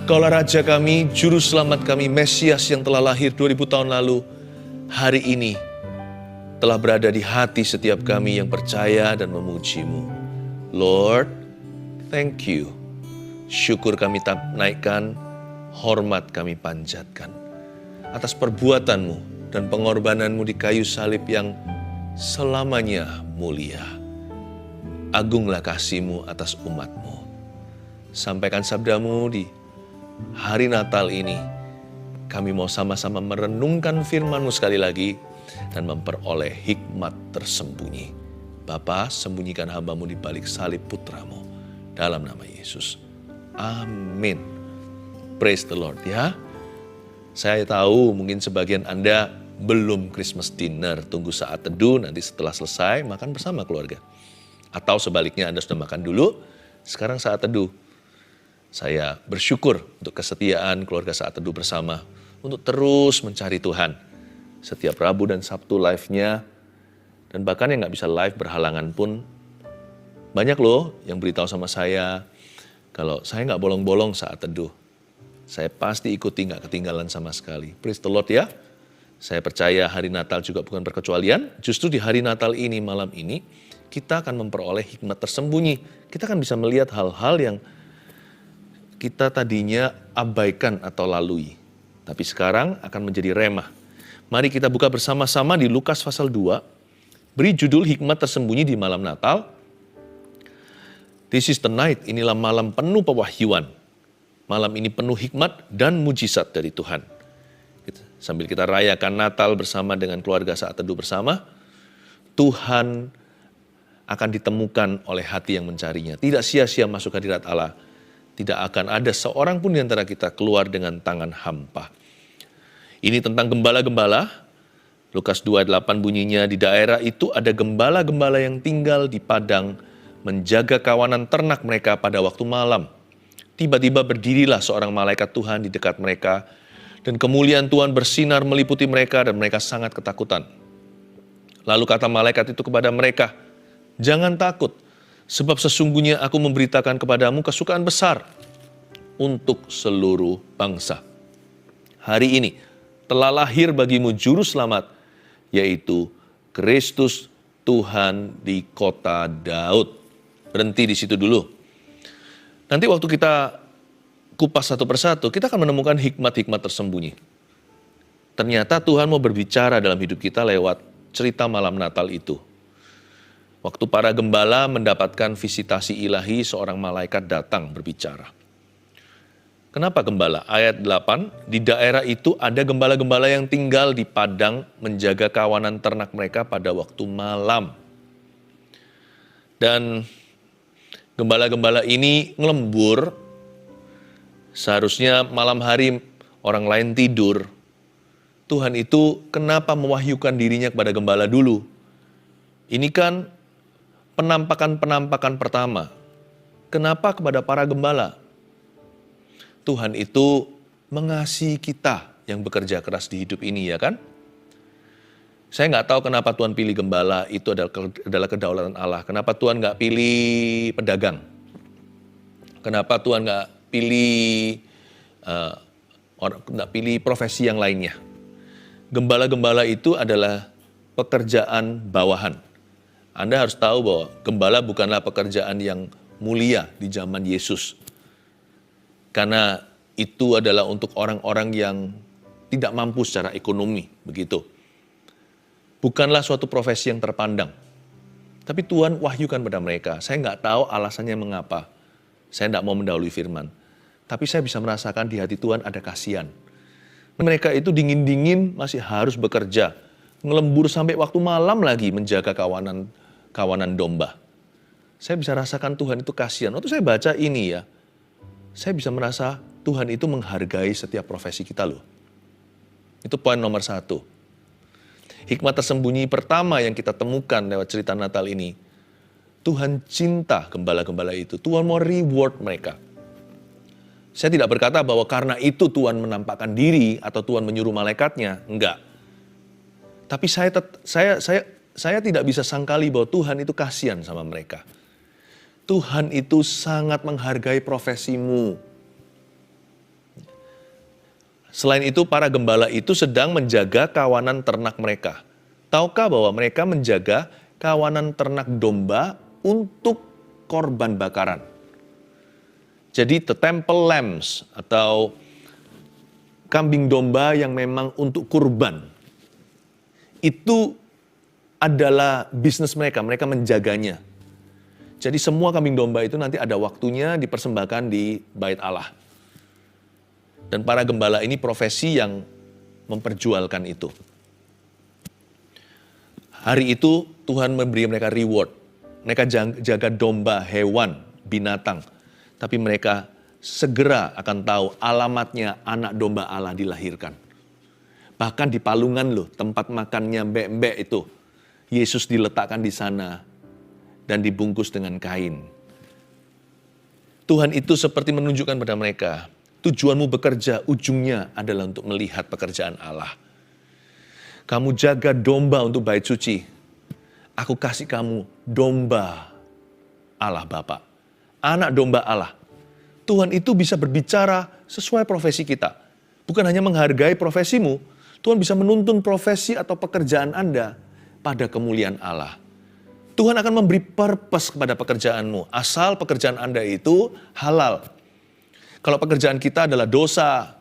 Kaulah Raja kami, Juru Selamat kami, Mesias yang telah lahir 2000 tahun lalu, hari ini telah berada di hati setiap kami yang percaya dan memuji-Mu. Lord, thank you. Syukur kami naikkan, hormat kami panjatkan. Atas perbuatan-Mu dan pengorbanan-Mu di kayu salib yang selamanya mulia. Agunglah kasih-Mu atas umat-Mu. Sampaikan sabda-Mu di hari Natal ini, kami mau sama-sama merenungkan firman-Mu sekali lagi dan memperoleh hikmat tersembunyi. Bapa, sembunyikan hamba-Mu di balik salib putra-Mu. Dalam nama Yesus. Amin. Praise the Lord ya. Saya tahu mungkin sebagian Anda belum Christmas dinner. Tunggu saat teduh, nanti setelah selesai makan bersama keluarga. Atau sebaliknya Anda sudah makan dulu, sekarang saat teduh. Saya bersyukur untuk kesetiaan keluarga saat teduh bersama untuk terus mencari Tuhan. Setiap Rabu dan Sabtu live-nya, dan bahkan yang nggak bisa live berhalangan pun, banyak loh yang beritahu sama saya, kalau saya nggak bolong-bolong saat teduh. Saya pasti ikuti, nggak ketinggalan sama sekali. Praise the Lord ya. Saya percaya hari Natal juga bukan perkecualian. Justru di hari Natal ini, malam ini, kita akan memperoleh hikmat tersembunyi. Kita akan bisa melihat hal-hal yang kita tadinya abaikan atau lalui. Tapi sekarang akan menjadi remah. Mari kita buka bersama-sama di Lukas pasal 2. Beri judul hikmat tersembunyi di malam Natal. This is the night, inilah malam penuh pewahyuan. Malam ini penuh hikmat dan mujizat dari Tuhan. Sambil kita rayakan Natal bersama dengan keluarga saat teduh bersama, Tuhan akan ditemukan oleh hati yang mencarinya. Tidak sia-sia masuk hadirat Allah. Tidak akan ada seorang pun di antara kita keluar dengan tangan hampa. Ini tentang gembala-gembala. Lukas 2:8 bunyinya, di daerah itu ada gembala-gembala yang tinggal di padang, menjaga kawanan ternak mereka pada waktu malam. Tiba-tiba berdirilah seorang malaikat Tuhan di dekat mereka, dan kemuliaan Tuhan bersinar meliputi mereka, dan mereka sangat ketakutan. Lalu kata malaikat itu kepada mereka, "Jangan takut, sebab sesungguhnya aku memberitakan kepadamu kesukaan besar untuk seluruh bangsa. Hari ini telah lahir bagimu Juru Selamat, yaitu Kristus Tuhan di kota Daud." Berhenti di situ dulu. Nanti waktu kita kupas satu persatu, kita akan menemukan hikmat-hikmat tersembunyi. Ternyata Tuhan mau berbicara dalam hidup kita lewat cerita malam Natal itu. Waktu para gembala mendapatkan visitasi ilahi, seorang malaikat datang berbicara. Kenapa gembala? Ayat 8, di daerah itu ada gembala-gembala yang tinggal di padang menjaga kawanan ternak mereka pada waktu malam. Dan gembala-gembala ini ngelembur, seharusnya malam hari orang lain tidur. Tuhan itu kenapa mewahyukan dirinya kepada gembala dulu? Ini kan penampakan-penampakan pertama. Kenapa kepada para gembala? Tuhan itu mengasihi kita yang bekerja keras di hidup ini, ya kan? Saya nggak tahu kenapa Tuhan pilih gembala, itu adalah kedaulatan Allah. Kenapa Tuhan nggak pilih pedagang? Kenapa Tuhan nggak pilih profesi yang lainnya? Gembala-gembala itu adalah pekerjaan bawahan. Anda harus tahu bahwa gembala bukanlah pekerjaan yang mulia di zaman Yesus. Karena itu adalah untuk orang-orang yang tidak mampu secara ekonomi, begitu. Bukanlah suatu profesi yang terpandang. Tapi Tuhan wahyukan pada mereka. Saya nggak tahu alasannya mengapa. Saya nggak mau mendahului firman. Tapi saya bisa merasakan di hati Tuhan ada kasihan. Mereka itu dingin-dingin masih harus bekerja. Ngelembur sampai waktu malam lagi menjaga kawanan domba. Saya bisa rasakan Tuhan itu kasihan. Waktu saya baca ini ya, saya bisa merasa Tuhan itu menghargai setiap profesi kita loh. Itu poin nomor 1. Hikmat tersembunyi pertama yang kita temukan lewat cerita Natal ini. Tuhan cinta gembala-gembala itu. Tuhan mau reward mereka. Saya tidak berkata bahwa karena itu Tuhan menampakkan diri atau Tuhan menyuruh malaikatnya. Enggak. Tapi saya tidak bisa sangkali bahwa Tuhan itu kasihan sama mereka. Tuhan itu sangat menghargai profesimu. Selain itu, para gembala itu sedang menjaga kawanan ternak mereka. Tahukah bahwa mereka menjaga kawanan ternak domba untuk korban bakaran? Jadi the temple lambs atau kambing domba yang memang untuk kurban. Itu adalah bisnis mereka, mereka menjaganya. Jadi semua kambing domba itu nanti ada waktunya dipersembahkan di Bait Allah. Dan para gembala ini profesi yang memperjualkan itu. Hari itu Tuhan memberi mereka reward. Mereka jaga domba, hewan, binatang. Tapi mereka segera akan tahu alamatnya anak domba Allah dilahirkan. Bahkan di palungan loh, tempat makannya mbek-mbek itu. Yesus diletakkan di sana dan dibungkus dengan kain. Tuhan itu seperti menunjukkan pada mereka, tujuanmu bekerja, ujungnya adalah untuk melihat pekerjaan Allah. Kamu jaga domba untuk bait suci. Aku kasih kamu domba Allah Bapa. Anak domba Allah. Tuhan itu bisa berbicara sesuai profesi kita. Bukan hanya menghargai profesimu, Tuhan bisa menuntun profesi atau pekerjaan Anda pada kemuliaan Allah. Tuhan akan memberi purpose kepada pekerjaanmu, asal pekerjaan Anda itu halal. Kalau pekerjaan kita adalah dosa,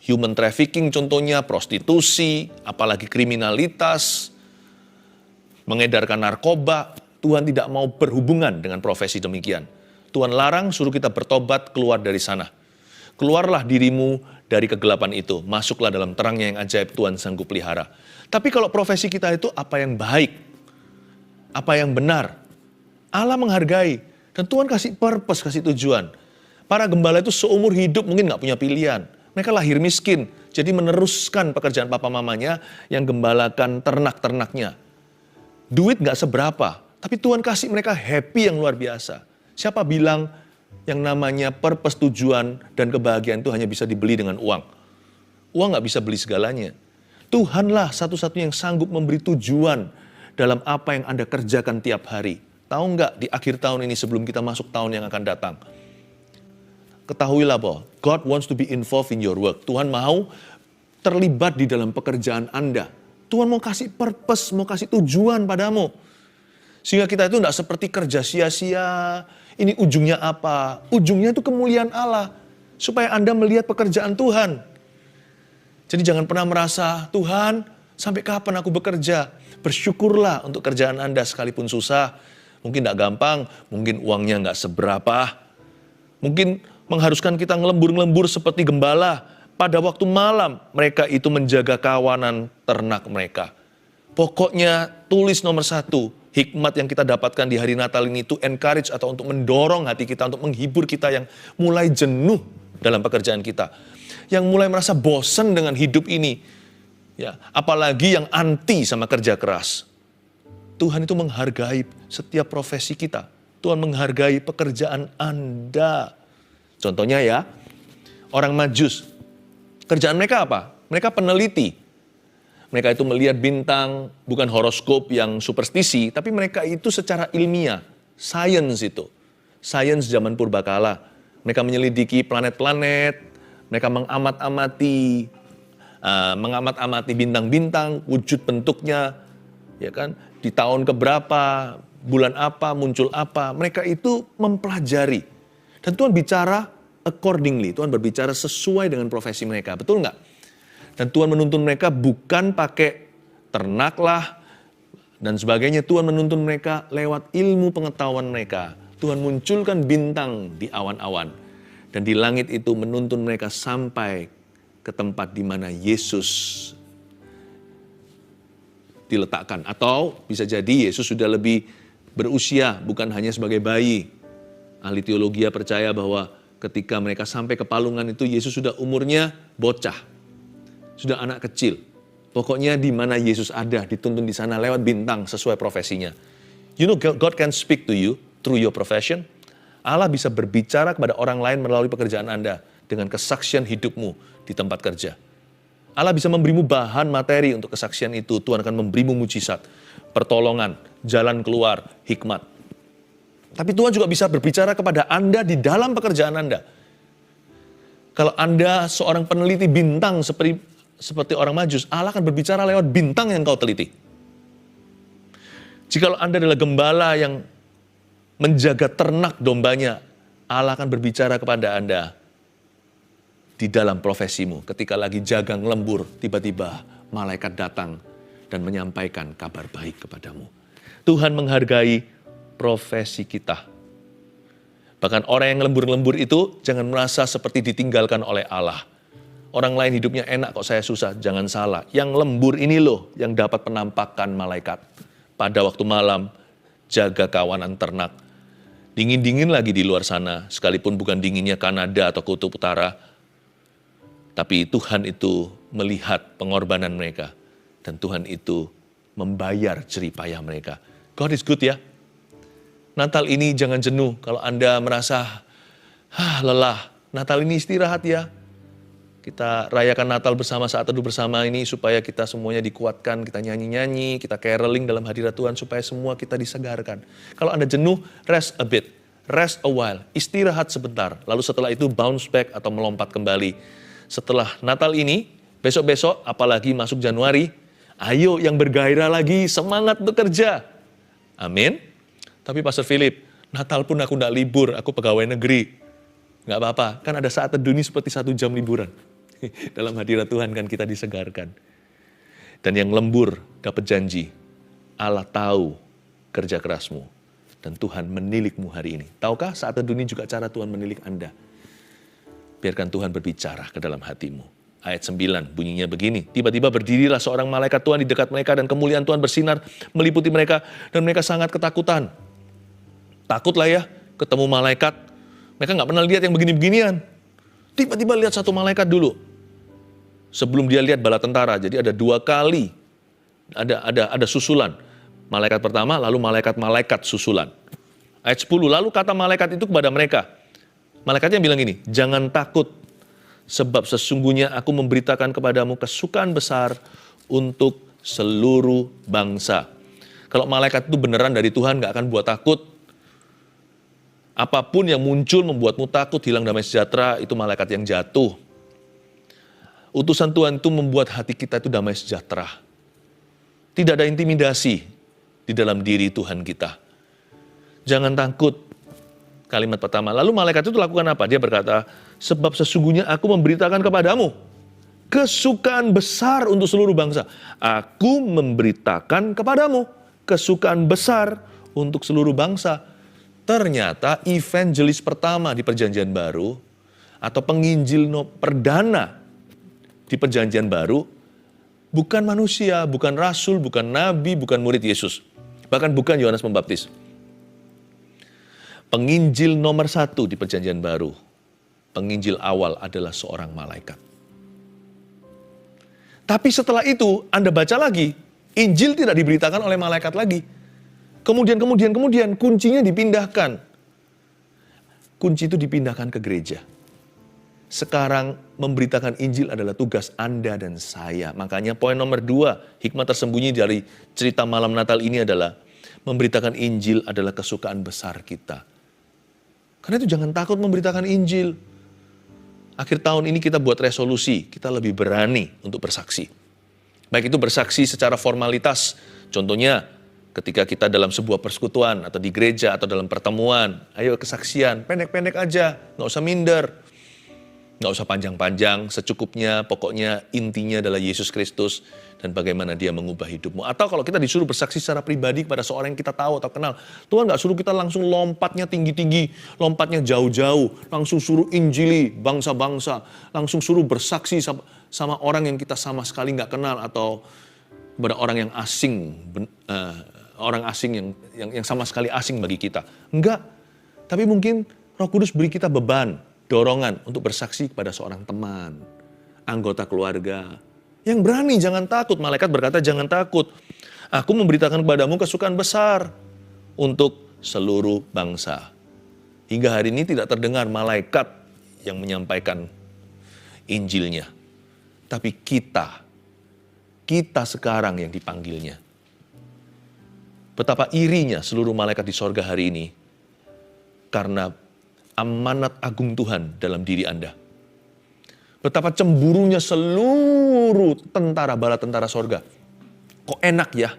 human trafficking contohnya, prostitusi, apalagi kriminalitas, mengedarkan narkoba, Tuhan tidak mau berhubungan dengan profesi demikian. Tuhan larang, suruh kita bertobat, keluar dari sana. Keluarlah dirimu dari kegelapan itu, masuklah dalam terangnya yang ajaib Tuhan sanggup pelihara. Tapi kalau profesi kita itu apa yang baik, apa yang benar, Allah menghargai, dan Tuhan kasih purpose, kasih tujuan. Para gembala itu seumur hidup mungkin gak punya pilihan. Mereka lahir miskin, jadi meneruskan pekerjaan papa mamanya yang gembalakan ternak-ternaknya. Duit gak seberapa, tapi Tuhan kasih mereka happy yang luar biasa. Siapa bilang yang namanya purpose, tujuan, dan kebahagiaan itu hanya bisa dibeli dengan uang? Uang gak bisa beli segalanya. Tuhanlah satu-satunya yang sanggup memberi tujuan dalam apa yang Anda kerjakan tiap hari. Tahu nggak di akhir tahun ini sebelum kita masuk tahun yang akan datang? Ketahuilah bahwa God wants to be involved in your work. Tuhan mau terlibat di dalam pekerjaan Anda. Tuhan mau kasih purpose, mau kasih tujuan padamu. Sehingga kita itu tidak seperti kerja sia-sia. Ini ujungnya apa? Ujungnya itu kemuliaan Allah. Supaya Anda melihat pekerjaan Tuhan. Jadi jangan pernah merasa, Tuhan sampai kapan aku bekerja? Bersyukurlah untuk kerjaan Anda sekalipun susah. Mungkin tidak gampang, mungkin uangnya nggak seberapa. Mungkin mengharuskan kita ngelembur-ngelembur seperti gembala. Pada waktu malam, mereka itu menjaga kawanan ternak mereka. Pokoknya tulis nomor 1, hikmat yang kita dapatkan di hari Natal ini itu encourage atau untuk mendorong hati kita, untuk menghibur kita yang mulai jenuh dalam pekerjaan kita. Yang mulai merasa bosan dengan hidup ini. Ya, apalagi yang anti sama kerja keras. Tuhan itu menghargai setiap profesi kita. Tuhan menghargai pekerjaan Anda. Contohnya ya, orang Majus. Kerjaan mereka apa? Mereka peneliti. Mereka itu melihat bintang, bukan horoskop yang superstisi, tapi mereka itu secara ilmiah. Science itu. Science zaman purbakala. Mereka menyelidiki planet-planet, mereka mengamati bintang-bintang, wujud bentuknya, ya kan? Di tahun keberapa, bulan apa, muncul apa. Mereka itu mempelajari. Dan Tuhan bicara accordingly. Tuhan berbicara sesuai dengan profesi mereka. Betul nggak? Dan Tuhan menuntun mereka bukan pakai ternak lah dan sebagainya. Tuhan menuntun mereka lewat ilmu pengetahuan mereka. Tuhan munculkan bintang di awan-awan. Dan di langit itu menuntun mereka sampai ke tempat di mana Yesus diletakkan. Atau bisa jadi Yesus sudah lebih berusia, bukan hanya sebagai bayi. Ahli teologi percaya bahwa ketika mereka sampai ke palungan itu, Yesus sudah umurnya bocah. Sudah anak kecil. Pokoknya di mana Yesus ada, dituntun di sana lewat bintang sesuai profesinya. You know, God can speak to you through your profession. Allah bisa berbicara kepada orang lain melalui pekerjaan Anda dengan kesaksian hidupmu di tempat kerja. Allah bisa memberimu bahan materi untuk kesaksian itu. Tuhan akan memberimu mujizat, pertolongan, jalan keluar, hikmat. Tapi Tuhan juga bisa berbicara kepada Anda di dalam pekerjaan Anda. Kalau Anda seorang peneliti bintang seperti orang Majus, Allah akan berbicara lewat bintang yang kau teliti. Jikalau Anda adalah gembala yang menjaga ternak dombanya, Allah akan berbicara kepada Anda di dalam profesimu. Ketika lagi jaga lembur, tiba-tiba malaikat datang dan menyampaikan kabar baik kepadamu. Tuhan menghargai profesi kita. Bahkan orang yang lembur-lembur itu jangan merasa seperti ditinggalkan oleh Allah. Orang lain hidupnya enak kok saya susah, jangan salah. Yang lembur ini loh yang dapat penampakan malaikat. Pada waktu malam, jaga kawanan ternak. Dingin-dingin lagi di luar sana, sekalipun bukan dinginnya Kanada atau Kutub Utara. Tapi Tuhan itu melihat pengorbanan mereka. Dan Tuhan itu membayar jerih payah mereka. God is good ya. Natal ini jangan jenuh kalau Anda merasa lelah. Natal ini istirahat ya. Kita rayakan Natal bersama, saat teduh bersama ini supaya kita semuanya dikuatkan, kita nyanyi-nyanyi, kita caroling dalam hadirat Tuhan supaya semua kita disegarkan. Kalau Anda jenuh, rest a bit, rest a while, istirahat sebentar. Lalu setelah itu bounce back atau melompat kembali. Setelah Natal ini, besok-besok apalagi masuk Januari, ayo yang bergairah lagi, semangat bekerja. Amin. Tapi Pastor Philip, Natal pun aku nggak libur, aku pegawai negeri. Nggak apa-apa, kan ada saat teduh ini seperti 1 jam liburan. Dalam hadirat Tuhan kan kita disegarkan. Dan yang lembur dapat janji, Allah tahu kerja kerasmu. Dan Tuhan menilikmu hari ini. Tahukah saat teduh ini juga cara Tuhan menilik Anda? Biarkan Tuhan berbicara ke dalam hatimu. Ayat 9 bunyinya begini, tiba-tiba berdirilah seorang malaikat Tuhan di dekat mereka dan kemuliaan Tuhan bersinar meliputi mereka dan mereka sangat ketakutan. Takutlah ya ketemu malaikat, mereka nggak pernah lihat yang begini-beginian. Tiba-tiba lihat satu malaikat dulu. Sebelum dia lihat bala tentara, jadi ada 2 kali, ada susulan. Malaikat pertama, lalu malaikat-malaikat susulan. Ayat 10, lalu kata malaikat itu kepada mereka. Malaikatnya bilang gini, jangan takut. Sebab sesungguhnya aku memberitakan kepadamu kesukaan besar untuk seluruh bangsa. Kalau malaikat itu beneran dari Tuhan gak akan buat takut. Apapun yang muncul membuatmu takut, hilang damai sejahtera, itu malaikat yang jatuh. Utusan Tuhan itu membuat hati kita itu damai sejahtera. Tidak ada intimidasi di dalam diri Tuhan kita. Jangan takut. Kalimat pertama. Lalu malaikat itu lakukan apa? Dia berkata, sebab sesungguhnya aku memberitakan kepadamu kesukaan besar untuk seluruh bangsa. Aku memberitakan kepadamu kesukaan besar untuk seluruh bangsa. Ternyata evangelis pertama di Perjanjian Baru atau penginjil perdana di Perjanjian Baru bukan manusia, bukan rasul, bukan nabi, bukan murid Yesus. Bahkan bukan Yohanes Pembaptis. Penginjil nomor 1 di Perjanjian Baru, penginjil awal adalah seorang malaikat. Tapi setelah itu, Anda baca lagi, Injil tidak diberitakan oleh malaikat lagi. Kemudian, kuncinya dipindahkan. Kunci itu dipindahkan ke gereja. Sekarang, memberitakan Injil adalah tugas Anda dan saya. Makanya poin nomor 2, hikmat tersembunyi dari cerita malam Natal ini adalah, memberitakan Injil adalah kesukaan besar kita. Karena itu jangan takut memberitakan Injil. Akhir tahun ini kita buat resolusi, kita lebih berani untuk bersaksi. Baik itu bersaksi secara formalitas, contohnya ketika kita dalam sebuah persekutuan atau di gereja atau dalam pertemuan, ayo kesaksian, pendek-pendek aja, nggak usah minder. Nggak usah panjang-panjang, secukupnya, pokoknya intinya adalah Yesus Kristus dan bagaimana dia mengubah hidupmu. Atau kalau kita disuruh bersaksi secara pribadi kepada seorang yang kita tahu atau kenal, Tuhan nggak suruh kita langsung lompatnya tinggi-tinggi, lompatnya jauh-jauh, langsung suruh injili bangsa-bangsa, langsung suruh bersaksi sama orang yang kita sama sekali nggak kenal atau kepada orang yang asing, orang asing yang sama sekali asing bagi kita. Enggak, tapi mungkin Roh Kudus beri kita beban, dorongan untuk bersaksi kepada seorang teman, anggota keluarga. Yang berani, jangan takut. Malaikat berkata, jangan takut. Aku memberitakan kepadamu kesukaan besar untuk seluruh bangsa. Hingga hari ini tidak terdengar malaikat yang menyampaikan Injilnya. Tapi kita sekarang yang dipanggilnya. Betapa irinya seluruh malaikat di sorga hari ini karena amanat agung Tuhan dalam diri Anda. Betapa cemburunya seluruh tentara, bala tentara sorga. Kok enak ya?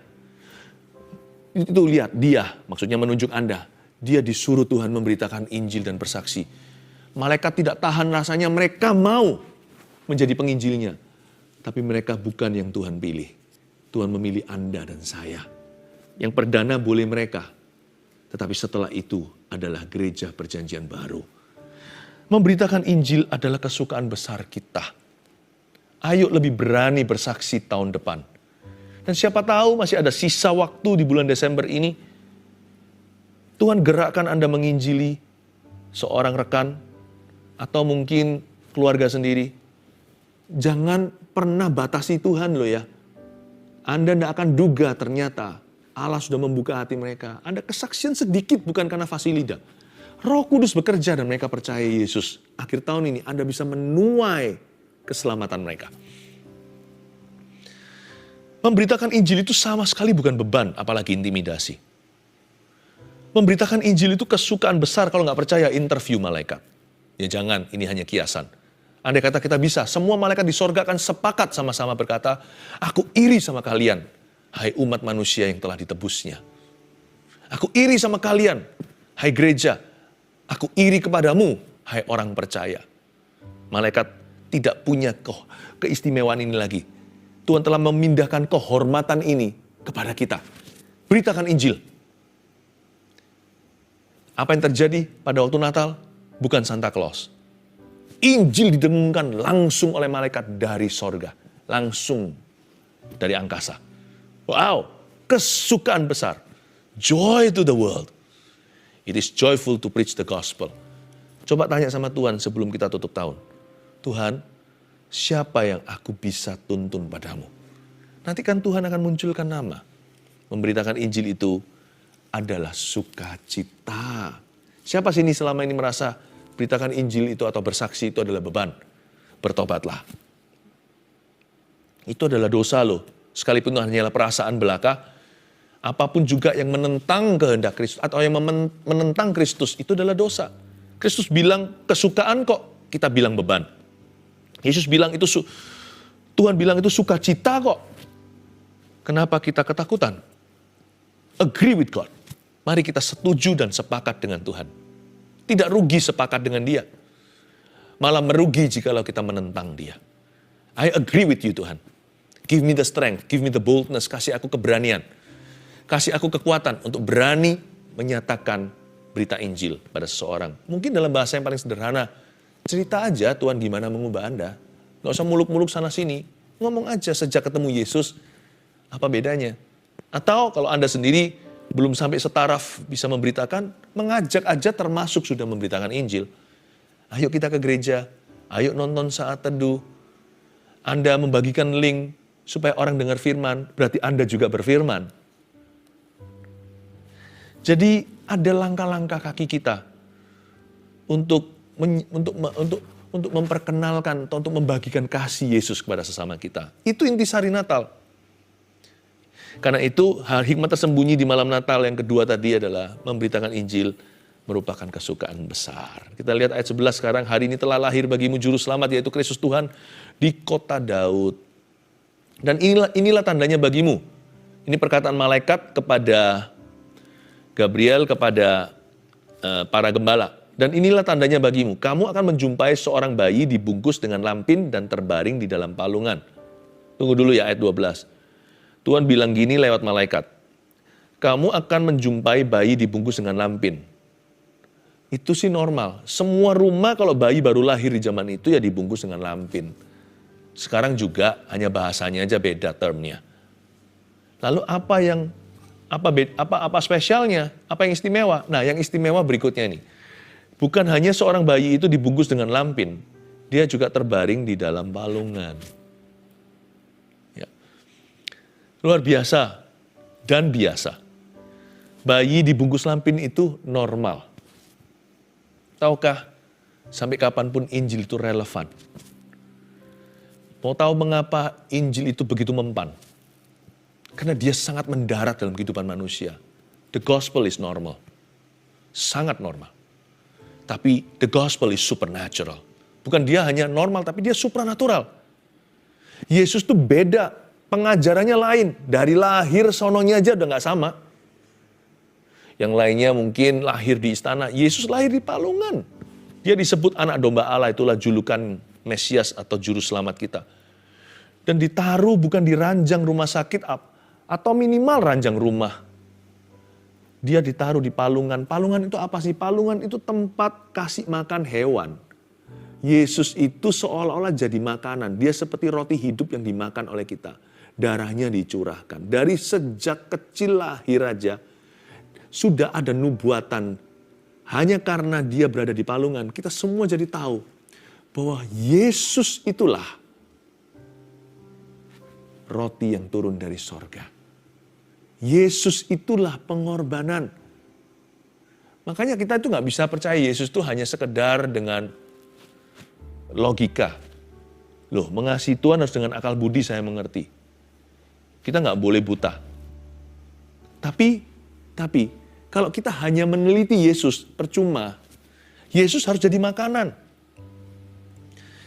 Itu lihat, dia, maksudnya menunjuk Anda. Dia disuruh Tuhan memberitakan Injil dan bersaksi. Malaikat tidak tahan rasanya, mereka mau menjadi penginjilnya. Tapi mereka bukan yang Tuhan pilih. Tuhan memilih Anda dan saya. Yang perdana boleh mereka. Tetapi setelah itu adalah gereja perjanjian baru. Memberitakan Injil adalah kesukaan besar kita. Ayo lebih berani bersaksi tahun depan. Dan siapa tahu masih ada sisa waktu di bulan Desember ini. Tuhan gerakkan Anda menginjili seorang rekan atau mungkin keluarga sendiri. Jangan pernah batasi Tuhan loh ya. Anda tidak akan duga ternyata Allah sudah membuka hati mereka. Ada kesaksian sedikit bukan karena fasilida. Roh Kudus bekerja dan mereka percaya Yesus. Akhir tahun ini Anda bisa menuai keselamatan mereka. Memberitakan Injil itu sama sekali bukan beban, apalagi intimidasi. Memberitakan Injil itu kesukaan besar. Kalau nggak percaya, interview malaikat. Ya jangan, ini hanya kiasan. Andai kata kita bisa, semua malaikat di sorga akan sepakat sama-sama berkata, aku iri sama kalian, hai umat manusia yang telah ditebusnya. Aku iri sama kalian, hai gereja. Aku iri kepadamu, hai orang percaya. Malaikat tidak punya keistimewaan ini lagi. Tuhan telah memindahkan kehormatan ini kepada kita. Beritakan Injil. Apa yang terjadi pada waktu Natal? Bukan Santa Claus. Injil didengungkan langsung oleh malaikat dari sorga. Langsung dari angkasa. Wow, kesukaan besar. Joy to the world. It is joyful to preach the gospel. Coba tanya sama Tuhan sebelum kita tutup tahun. Tuhan, siapa yang aku bisa tuntun padamu? Nanti kan Tuhan akan munculkan nama. Memberitakan Injil itu adalah sukacita. Siapa sini selama ini merasa beritakan Injil itu atau bersaksi itu adalah beban? Bertobatlah. Itu adalah dosa loh. Sekalipun hanyalah perasaan belaka, apapun juga yang menentang kehendak Kristus atau yang menentang Kristus itu adalah dosa. Kristus bilang kesukaan kok, kita bilang beban. Yesus bilang itu, Tuhan bilang itu sukacita kok. Kenapa kita ketakutan? Agree with God. Mari kita setuju dan sepakat dengan Tuhan. Tidak rugi sepakat dengan Dia. Malah merugi jikalau kita menentang Dia. I agree with you Tuhan. Give me the strength, give me the boldness, kasih aku keberanian. Kasih aku kekuatan untuk berani menyatakan berita Injil pada seseorang. Mungkin dalam bahasa yang paling sederhana, cerita aja Tuhan gimana mengubah Anda. Gak usah muluk-muluk sana sini. Ngomong aja sejak ketemu Yesus, apa bedanya? Atau kalau Anda sendiri belum sampai setaraf bisa memberitakan, mengajak aja termasuk sudah memberitakan Injil. Ayo kita ke gereja, ayo nonton saat teduh. Anda membagikan link supaya orang dengar firman, berarti Anda juga berfirman. Jadi ada langkah-langkah kaki kita untuk memperkenalkan atau untuk membagikan kasih Yesus kepada sesama kita. Itu intisari Natal. Karena itu hikmat tersembunyi di malam Natal yang kedua tadi adalah memberitakan Injil merupakan kesukaan besar. Kita lihat ayat 11 sekarang, hari ini telah lahir bagimu juru selamat yaitu Kristus Tuhan di kota Daud. Dan inilah tandanya bagimu. Ini perkataan malaikat kepada Gabriel, kepada para gembala. Dan inilah tandanya bagimu, kamu akan menjumpai seorang bayi dibungkus dengan lampin dan terbaring di dalam palungan. Tunggu dulu ya ayat 12. Tuhan bilang gini lewat malaikat, kamu akan menjumpai bayi dibungkus dengan lampin. Itu sih normal. Semua rumah kalau bayi baru lahir di zaman itu ya dibungkus dengan lampin. Sekarang juga hanya bahasanya aja beda termnya. Lalu apa spesialnya? Apa yang istimewa? Nah, yang istimewa berikutnya nih. Bukan hanya seorang bayi itu dibungkus dengan lampin, dia juga terbaring di dalam palungan. Ya. Luar biasa dan biasa. Bayi dibungkus lampin itu normal. Tahukah sampai kapanpun Injil itu relevan? Mau tahu mengapa Injil itu begitu mempan? Karena dia sangat mendarat dalam kehidupan manusia. The gospel is normal. Sangat normal. Tapi the gospel is supernatural. Bukan dia hanya normal, tapi dia supranatural. Yesus tuh beda, pengajarannya lain. Dari lahir sononya aja udah gak sama. Yang lainnya mungkin lahir di istana, Yesus lahir di palungan. Dia disebut anak domba Allah, itulah julukan Mesias atau juru selamat kita. Dan ditaruh bukan di ranjang rumah sakit atau minimal ranjang rumah. Dia ditaruh di palungan. Palungan itu apa sih? Palungan itu tempat kasih makan hewan. Yesus itu seolah-olah jadi makanan. Dia seperti roti hidup yang dimakan oleh kita. Darahnya dicurahkan. Dari sejak kecil lahir aja, sudah ada nubuatan. Hanya karena dia berada di palungan, kita semua jadi tahu bahwa Yesus itulah roti yang turun dari sorga. Yesus itulah pengorbanan. Makanya kita itu gak bisa percaya Yesus itu hanya sekedar dengan logika. Loh, mengasihi Tuhan harus dengan akal budi, saya mengerti. Kita gak boleh buta. Tapi, kalau kita hanya meneliti Yesus, percuma. Yesus harus jadi makanan.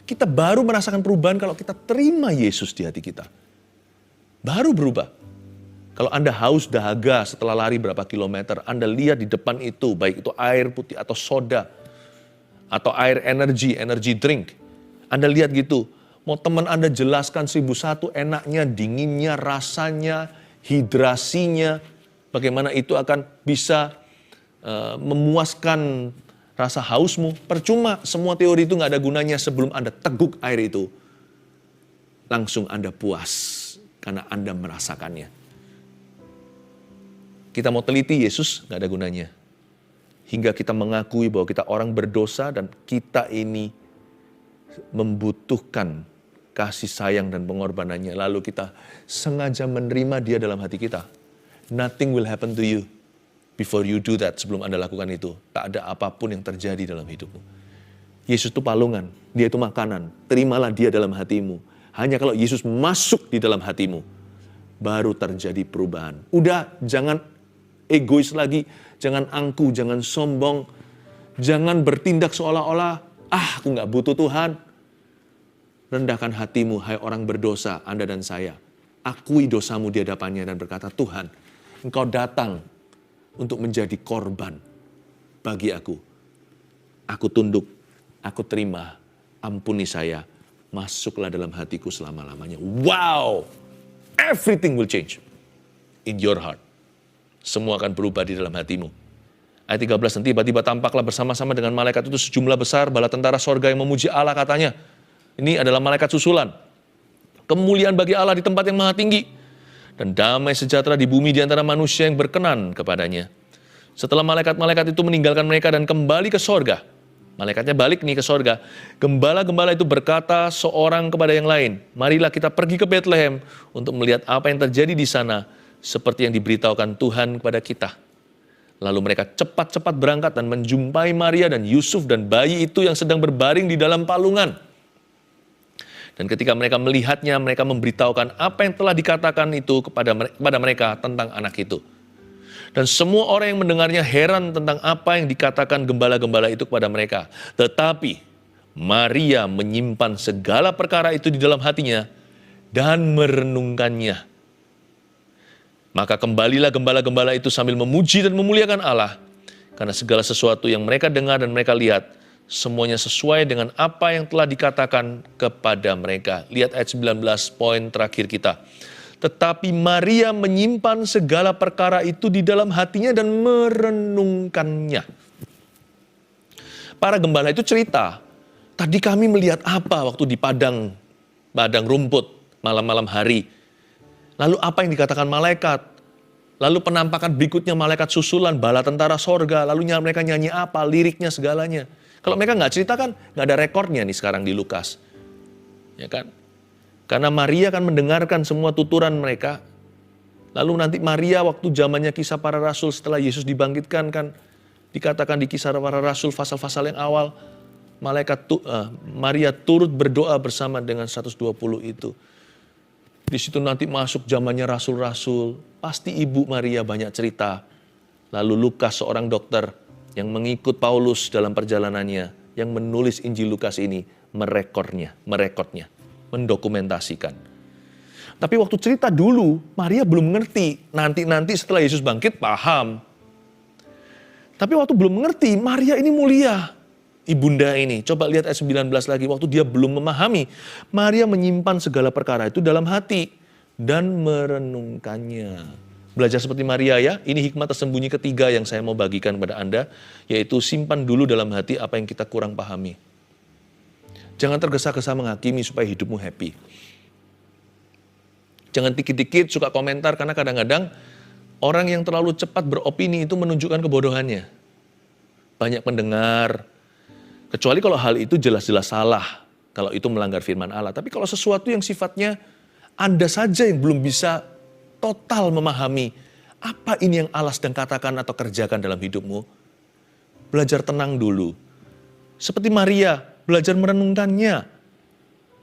Kita baru merasakan perubahan kalau kita terima Yesus di hati kita. Baru berubah. Kalau Anda haus dahaga setelah lari berapa kilometer, Anda lihat di depan itu, baik itu air putih atau soda, atau air energi drink. Anda lihat gitu, mau teman Anda jelaskan 1001 enaknya, dinginnya, rasanya, hidrasinya, bagaimana itu akan bisa memuaskan rasa hausmu. Percuma, semua teori itu gak ada gunanya sebelum Anda teguk air itu. Langsung Anda puas, karena Anda merasakannya. Kita mau teliti Yesus, gak ada gunanya. Hingga kita mengakui bahwa kita orang berdosa dan kita ini membutuhkan kasih sayang dan pengorbanannya. Lalu kita sengaja menerima dia dalam hati kita. Nothing will happen to you before you do that. Sebelum Anda lakukan itu, tak ada apapun yang terjadi dalam hidupmu. Yesus itu palungan, dia itu makanan. Terimalah dia dalam hatimu. Hanya kalau Yesus masuk di dalam hatimu, baru terjadi perubahan. Udah, jangan egois lagi, jangan angkuh, jangan sombong, jangan bertindak seolah-olah, aku gak butuh Tuhan. Rendahkan hatimu, hai orang berdosa, Anda dan saya. Akui dosamu di hadapannya dan berkata, Tuhan, Engkau datang untuk menjadi korban bagi aku. Aku tunduk, aku terima, ampuni saya, masuklah dalam hatiku selama-lamanya. Wow! Everything will change in your heart. Semua akan berubah di dalam hatimu. Ayat 13, nanti tiba-tiba tampaklah bersama-sama dengan malaikat itu sejumlah besar bala tentara sorga yang memuji Allah, katanya. Ini adalah malaikat susulan. Kemuliaan bagi Allah di tempat yang maha tinggi. Dan damai sejahtera di bumi di antara manusia yang berkenan kepadanya. Setelah malaikat-malaikat itu meninggalkan mereka dan kembali ke sorga. Malaikatnya balik nih ke sorga. Gembala-gembala itu berkata seorang kepada yang lain, marilah kita pergi ke Bethlehem untuk melihat apa yang terjadi di sana, seperti yang diberitahukan Tuhan kepada kita. Lalu mereka cepat-cepat berangkat dan menjumpai Maria dan Yusuf dan bayi itu yang sedang berbaring di dalam palungan. Dan ketika mereka melihatnya, mereka memberitahukan apa yang telah dikatakan itu kepada mereka tentang anak itu. Dan semua orang yang mendengarnya heran tentang apa yang dikatakan gembala-gembala itu kepada mereka. Tetapi Maria menyimpan segala perkara itu di dalam hatinya dan merenungkannya. Maka kembalilah gembala-gembala itu sambil memuji dan memuliakan Allah. Karena segala sesuatu yang mereka dengar dan mereka lihat, semuanya sesuai dengan apa yang telah dikatakan kepada mereka. Lihat ayat 19, poin terakhir kita. Tetapi Maria menyimpan segala perkara itu di dalam hatinya dan merenungkannya. Para gembala itu cerita, tadi kami melihat apa waktu di padang rumput malam-malam hari. Lalu apa yang dikatakan malaikat? Lalu penampakan berikutnya malaikat susulan, bala tentara sorga. Lalu mereka nyanyi apa, liriknya segalanya. Kalau mereka nggak cerita kan nggak ada rekornya nih sekarang di Lukas. Ya kan? Karena Maria kan mendengarkan semua tuturan mereka. Lalu nanti Maria waktu zamannya Kisah Para Rasul setelah Yesus dibangkitkan kan dikatakan di Kisah Para Rasul pasal-pasal yang awal, Maria turut berdoa bersama dengan 120 itu. Di situ nanti masuk zamannya rasul-rasul, pasti Ibu Maria banyak cerita. Lalu Lukas seorang dokter yang mengikut Paulus dalam perjalanannya, yang menulis Injil Lukas ini, merekodnya, mendokumentasikan. Tapi waktu cerita dulu, Maria belum mengerti. Nanti setelah Yesus bangkit, paham. Tapi waktu belum mengerti, Maria ini mulia. Ibunda ini, coba lihat ayat 19 lagi, waktu dia belum memahami, Maria menyimpan segala perkara itu dalam hati dan merenungkannya. Belajar seperti Maria ya, ini hikmat tersembunyi ketiga yang saya mau bagikan kepada Anda, yaitu simpan dulu dalam hati apa yang kita kurang pahami. Jangan tergesa-gesa menghakimi supaya hidupmu happy. Jangan dikit-dikit suka komentar, karena kadang-kadang orang yang terlalu cepat beropini itu menunjukkan kebodohannya. Banyak pendengar, kecuali kalau hal itu jelas-jelas salah, kalau itu melanggar firman Allah. Tapi kalau sesuatu yang sifatnya Anda saja yang belum bisa total memahami apa ini yang Allah sedang katakan atau kerjakan dalam hidupmu, belajar tenang dulu. Seperti Maria, belajar merenungkannya,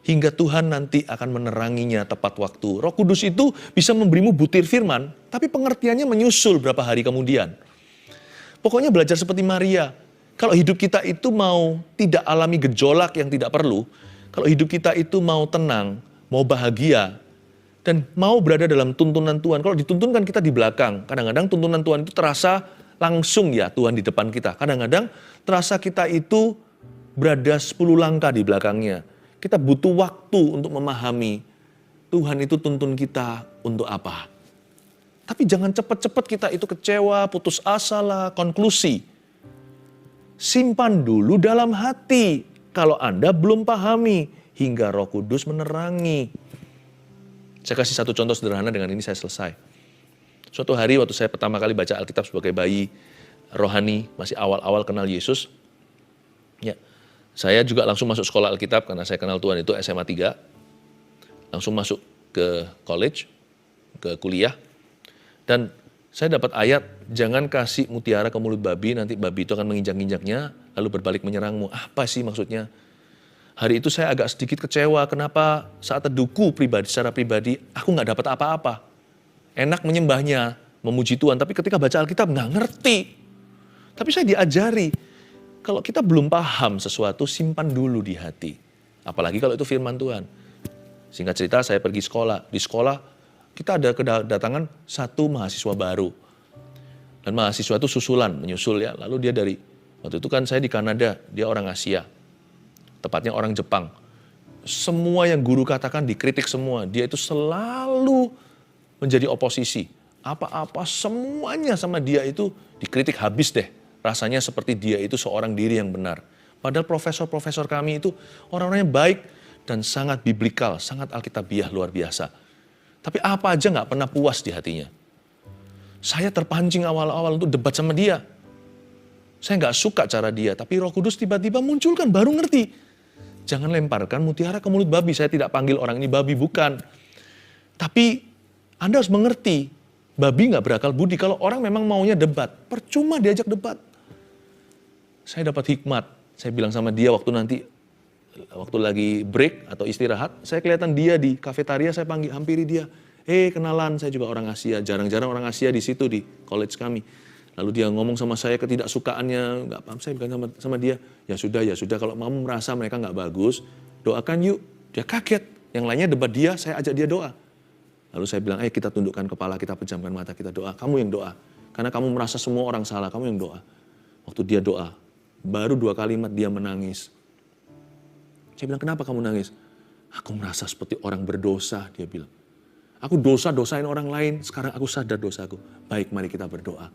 hingga Tuhan nanti akan meneranginya tepat waktu. Roh Kudus itu bisa memberimu butir firman, tapi pengertiannya menyusul berapa hari kemudian. Pokoknya belajar seperti Maria. Kalau hidup kita itu mau tidak alami gejolak yang tidak perlu, kalau hidup kita itu mau tenang, mau bahagia, dan mau berada dalam tuntunan Tuhan. Kalau dituntunkan kita di belakang, kadang-kadang tuntunan Tuhan itu terasa langsung ya Tuhan di depan kita. Kadang-kadang terasa kita itu berada 10 langkah di belakangnya. Kita butuh waktu untuk memahami Tuhan itu tuntun kita untuk apa. Tapi jangan cepat-cepat kita itu kecewa, putus asa lah, konklusi. Simpan dulu dalam hati kalau Anda belum pahami hingga Roh Kudus menerangi. Saya kasih satu contoh sederhana, dengan ini saya selesai. Suatu hari waktu saya pertama kali baca Alkitab sebagai bayi rohani, masih awal-awal kenal Yesus, ya, saya juga langsung masuk sekolah Alkitab karena saya kenal Tuhan itu SMA 3. Langsung masuk ke college, ke kuliah. Dan saya dapat ayat, jangan kasih mutiara ke mulut babi, nanti babi itu akan menginjak-injaknya, lalu berbalik menyerangmu. Apa sih maksudnya? Hari itu saya agak sedikit kecewa, kenapa saat teduhku secara pribadi, aku nggak dapat apa-apa. Enak menyembahnya, memuji Tuhan, tapi ketika baca Alkitab nggak ngerti. Tapi saya diajari, kalau kita belum paham sesuatu, simpan dulu di hati. Apalagi kalau itu firman Tuhan. Singkat cerita, saya pergi sekolah. Di sekolah, kita ada kedatangan satu mahasiswa baru. Dan mahasiswa itu menyusul ya. Lalu dia waktu itu kan saya di Kanada, dia orang Asia. Tepatnya orang Jepang. Semua yang guru katakan dikritik semua. Dia itu selalu menjadi oposisi. Apa-apa semuanya sama dia itu dikritik habis deh. Rasanya seperti dia itu seorang diri yang benar. Padahal profesor-profesor kami itu orang-orangnya baik dan sangat biblikal, sangat alkitabiah luar biasa. Tapi apa aja nggak pernah puas di hatinya. Saya terpancing awal-awal untuk debat sama dia. Saya nggak suka cara dia, tapi Roh Kudus tiba-tiba munculkan, baru ngerti. Jangan lemparkan mutiara ke mulut babi. Saya tidak panggil orang ini babi, bukan. Tapi Anda harus mengerti, babi nggak berakal budi. Kalau orang memang maunya debat, percuma diajak debat. Saya dapat hikmat. Saya bilang sama dia waktu lagi break atau istirahat, saya kelihatan dia di kafetaria, saya hampiri dia. Kenalan, saya juga orang Asia. Jarang-jarang orang Asia di situ, di college kami. Lalu dia ngomong sama saya ketidaksukaannya, nggak paham, saya bilang sama dia, ya sudah, kalau kamu merasa mereka nggak bagus, doakan yuk. Dia kaget, yang lainnya debat dia, saya ajak dia doa. Lalu saya bilang, kita tundukkan kepala, kita pejamkan mata, kita doa. Kamu yang doa, karena kamu merasa semua orang salah, kamu yang doa. Waktu dia doa, baru 2 kalimat dia menangis. Saya bilang, kenapa kamu nangis? Aku merasa seperti orang berdosa, dia bilang. Aku dosa-dosain orang lain, sekarang aku sadar dosaku. Baik, mari kita berdoa.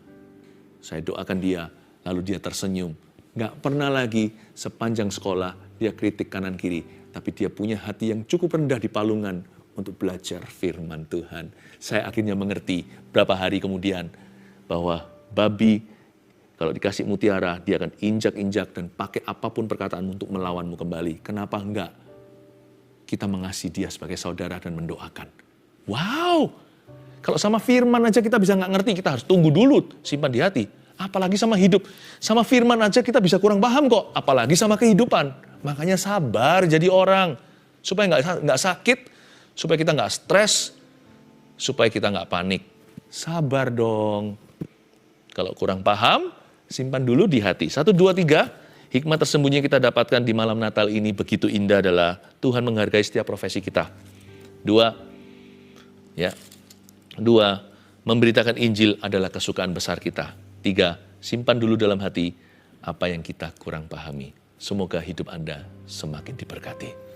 Saya doakan dia, lalu dia tersenyum. Gak pernah lagi sepanjang sekolah dia kritik kanan kiri. Tapi dia punya hati yang cukup rendah di palungan untuk belajar firman Tuhan. Saya akhirnya mengerti berapa hari kemudian bahwa babi kalau dikasih mutiara, dia akan injak-injak dan pakai apapun perkataanmu untuk melawanmu kembali. Kenapa enggak? Kita mengasihi dia sebagai saudara dan mendoakan. Wow! Kalau sama firman aja kita bisa nggak ngerti, kita harus tunggu dulu, simpan di hati. Apalagi sama hidup. Sama firman aja kita bisa kurang paham kok, apalagi sama kehidupan. Makanya sabar jadi orang. Supaya nggak sakit, supaya kita nggak stres, supaya kita nggak panik. Sabar dong. Kalau kurang paham, simpan dulu di hati. 1, 2, 3, hikmat tersembunyi yang kita dapatkan di malam Natal ini begitu indah adalah Tuhan menghargai setiap profesi kita. 2, memberitakan Injil adalah kesukaan besar kita. 3, simpan dulu dalam hati apa yang kita kurang pahami. Semoga hidup Anda semakin diberkati.